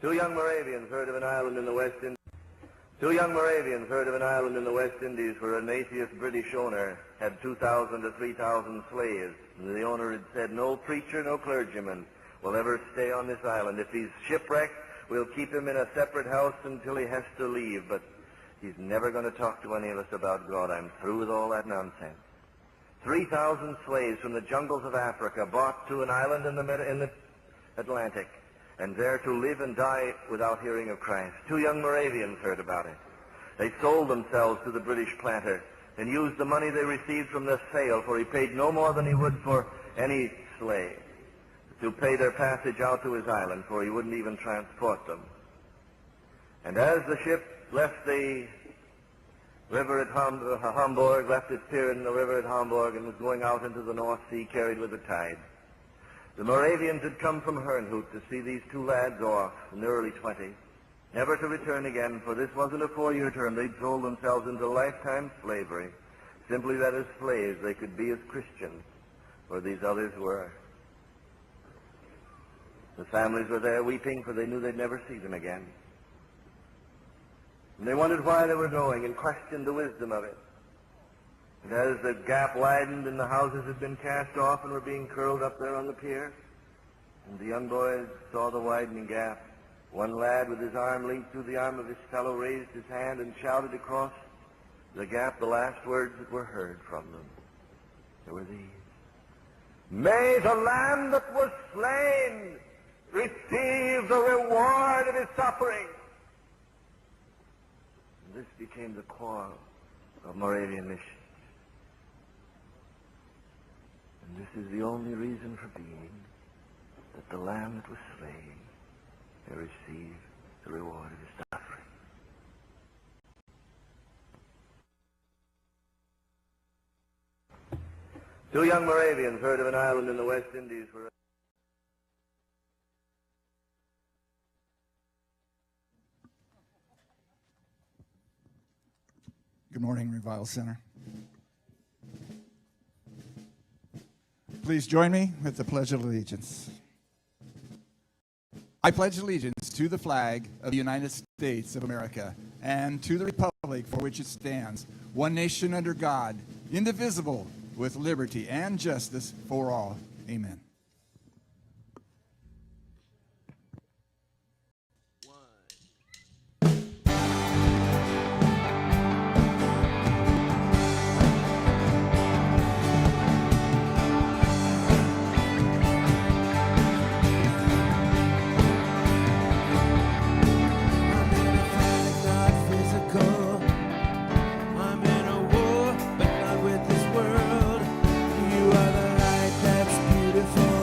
Two young Moravians heard of an island in the West Indies. Two young Moravians heard of an island in the West Indies where an atheist British owner had 2,000 to 3,000 slaves. And the owner had said, no preacher, no clergyman will ever stay on this island. If he's shipwrecked, we'll keep him in a separate house until he has to leave. But he's never going to talk to any of us about God. I'm through with all that nonsense. 3,000 slaves from the jungles of Africa brought to an island in the Atlantic, and there to live and die without hearing of Christ. Two young Moravians heard about it. They sold themselves to the British planter and used the money they received from the sale, for he paid no more than he would for any slave, to pay their passage out to his island, for he wouldn't even transport them. And as the ship left the river at Hamburg, left its pier in the river at Hamburg, and was going out into the North Sea, carried with the tide, the Moravians had come from Herrnhut to see these two lads off in their early 20s, never to return again, for this wasn't a 4-year term. They'd sold themselves into lifetime slavery, simply that as slaves they could be as Christians, for these others were. The families were there weeping, for they knew they'd never see them again. And they wondered why they were going and questioned the wisdom of it. And as the gap widened and the houses had been cast off and were being curled up there on the pier, and the young boys saw the widening gap, one lad with his arm linked through the arm of his fellow raised his hand and shouted across the gap the last words that were heard from them. There were these: "May the Lamb that was slain receive the reward of his suffering." And this became the core of Moravian mission. And this is the only reason for being, that the Lamb that was slain may receive the reward of his suffering. Two young Moravians heard of an island in the West Indies where Good morning, Revival Center. Please join me with the Pledge of Allegiance. I pledge allegiance to the flag of the United States of America and to the republic for which it stands, one nation under God, indivisible, with liberty and justice for all. Amen. Beautiful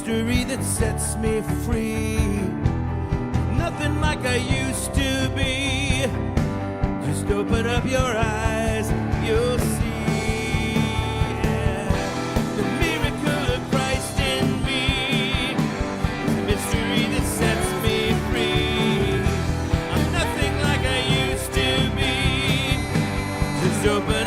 mystery that sets me free. Nothing like I used to be. Just open up your eyes, you'll see. The miracle of Christ in me. The mystery that sets me free. I'm nothing like I used to be. Just open